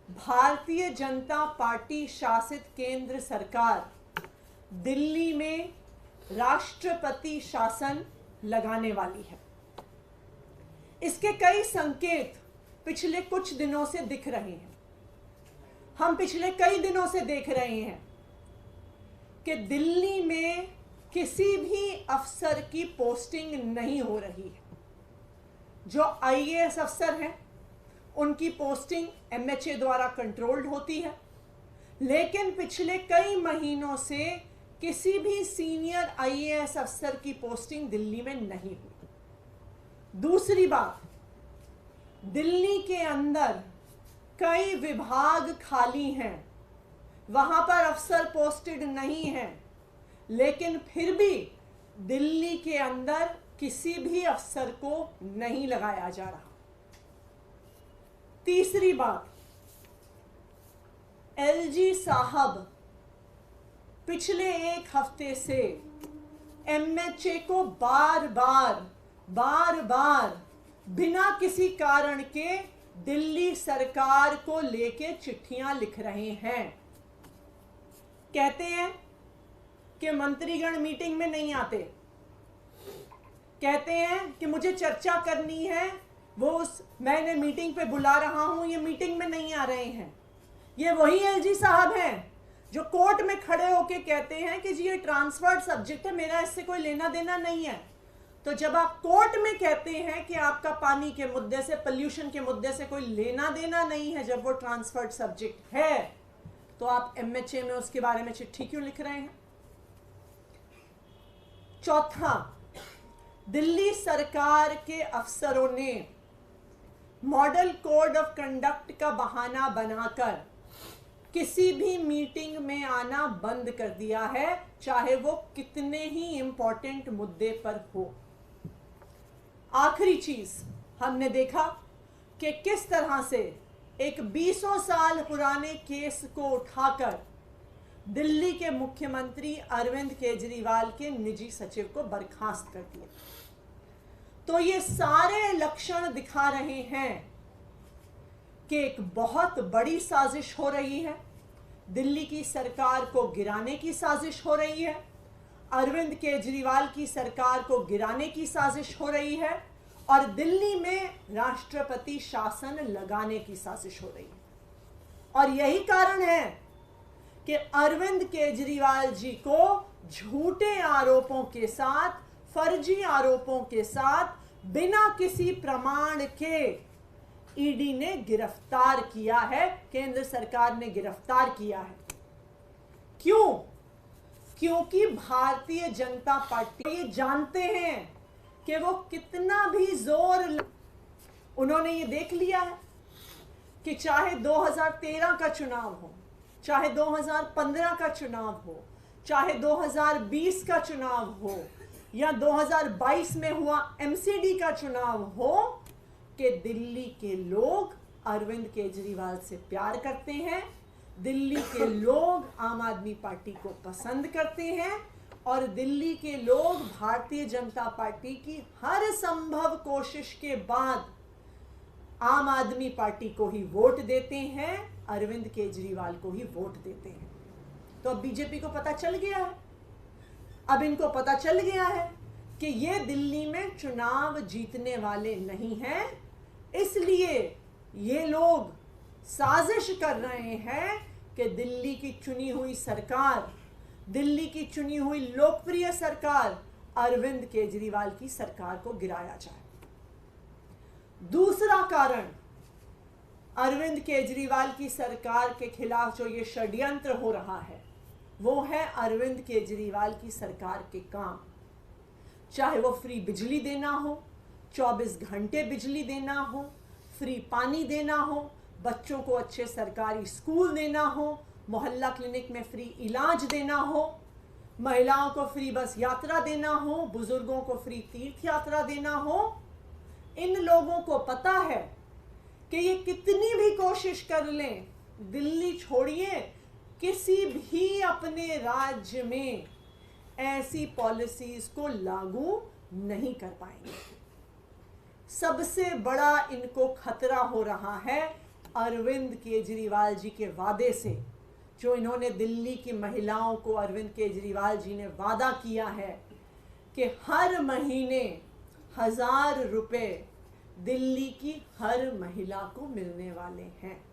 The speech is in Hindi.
भारतीय जनता पार्टी शासित केंद्र सरकार दिल्ली में राष्ट्रपति शासन लगाने वाली है। इसके कई संकेत पिछले कुछ दिनों से दिख रहे हैं। हम पिछले कई दिनों से देख रहे हैं कि दिल्ली में किसी भी अफसर की पोस्टिंग नहीं हो रही है। जो आईएएस अफसर हैं उनकी पोस्टिंग एमएचए द्वारा कंट्रोल्ड होती है, लेकिन पिछले कई महीनों से किसी भी सीनियर आईएएस अफसर की पोस्टिंग दिल्ली में नहीं हुई। दूसरी बात, दिल्ली के अंदर कई विभाग खाली हैं, वहां पर अफसर पोस्टेड नहीं हैं, लेकिन फिर भी दिल्ली के अंदर किसी भी अफसर को नहीं लगाया जा रहा। तीसरी बात, एलजी साहब पिछले एक हफ्ते से एमएचए को बार बार बिना किसी कारण के दिल्ली सरकार को लेके चिट्ठियां लिख रहे हैं। कहते हैं कि मंत्रीगण मीटिंग में नहीं आते, कहते हैं कि मुझे चर्चा करनी है, मैंने मीटिंग पे बुला रहा हूं, ये मीटिंग में नहीं आ रहे हैं। ये वही एलजी साहब हैं जो कोर्ट में खड़े होके कहते हैं कि जी ये ट्रांसफर्ड सब्जेक्ट है, मेरा इससे कोई लेना देना नहीं है। तो जब आप कोर्ट में कहते हैं कि आपका पानी के मुद्दे से, पोल्यूशन के मुद्दे से कोई लेना देना नहीं है, जब वो ट्रांसफर्ड सब्जेक्ट है, तो आप एमएचए में उसके बारे में चिट्ठी क्यों लिख रहे हैं? चौथा, दिल्ली सरकार के अफसरों ने मॉडल कोड ऑफ कंडक्ट का बहाना बनाकर किसी भी मीटिंग में आना बंद कर दिया है, चाहे वो कितने ही इंपॉर्टेंट मुद्दे पर हो। आखिरी चीज, हमने देखा कि किस तरह से एक 20 साल पुराने केस को उठाकर दिल्ली के मुख्यमंत्री अरविंद केजरीवाल के निजी सचिव को बर्खास्त कर दिया। तो ये सारे लक्षण दिखा रहे हैं कि एक बहुत बड़ी साजिश हो रही है, दिल्ली की सरकार को गिराने की साजिश हो रही है, अरविंद केजरीवाल की सरकार को गिराने की साजिश हो रही है, और दिल्ली में राष्ट्रपति शासन लगाने की साजिश हो रही है। और यही कारण है कि अरविंद केजरीवाल जी को झूठे आरोपों के साथ, फर्जी आरोपों के साथ, बिना किसी प्रमाण के ईडी ने गिरफ्तार किया है, केंद्र सरकार ने गिरफ्तार किया है। क्यों? क्योंकि भारतीय जनता पार्टी ये जानते हैं कि वो कितना भी जोर, उन्होंने ये देख लिया है कि चाहे 2013 का चुनाव हो, चाहे 2015 का चुनाव हो, चाहे 2020 का चुनाव हो, या 2022 में हुआ एमसीडी का चुनाव हो, कि दिल्ली के लोग अरविंद केजरीवाल से प्यार करते हैं, दिल्ली के लोग आम आदमी पार्टी को पसंद करते हैं, और दिल्ली के लोग भारतीय जनता पार्टी की हर संभव कोशिश के बाद आम आदमी पार्टी को ही वोट देते हैं, अरविंद केजरीवाल को ही वोट देते हैं। तो अब बीजेपी को पता चल गया है, अब इनको पता चल गया है कि ये दिल्ली में चुनाव जीतने वाले नहीं हैं, इसलिए ये लोग साजिश कर रहे हैं कि दिल्ली की चुनी हुई सरकार, दिल्ली की चुनी हुई लोकप्रिय सरकार अरविंद केजरीवाल की सरकार को गिराया जाए। दूसरा कारण, अरविंद केजरीवाल की सरकार के खिलाफ जो ये षड्यंत्र हो रहा है, वो है अरविंद केजरीवाल की सरकार के काम। चाहे वो फ्री बिजली देना हो, 24 घंटे बिजली देना हो, फ्री पानी देना हो, बच्चों को अच्छे सरकारी स्कूल देना हो, मोहल्ला क्लिनिक में फ्री इलाज देना हो, महिलाओं को फ्री बस यात्रा देना हो, बुजुर्गों को फ्री तीर्थ यात्रा देना हो। इन लोगों को पता है कि ये कितनी भी कोशिश कर लें, दिल्ली छोड़िए, किसी भी अपने राज्य में ऐसी पॉलिसीज को लागू नहीं कर पाएंगे। सबसे बड़ा इनको खतरा हो रहा है अरविंद केजरीवाल जी के वादे से, जो इन्होंने दिल्ली की महिलाओं को, अरविंद केजरीवाल जी ने वादा किया है कि हर महीने 1000 रुपए दिल्ली की हर महिला को मिलने वाले हैं।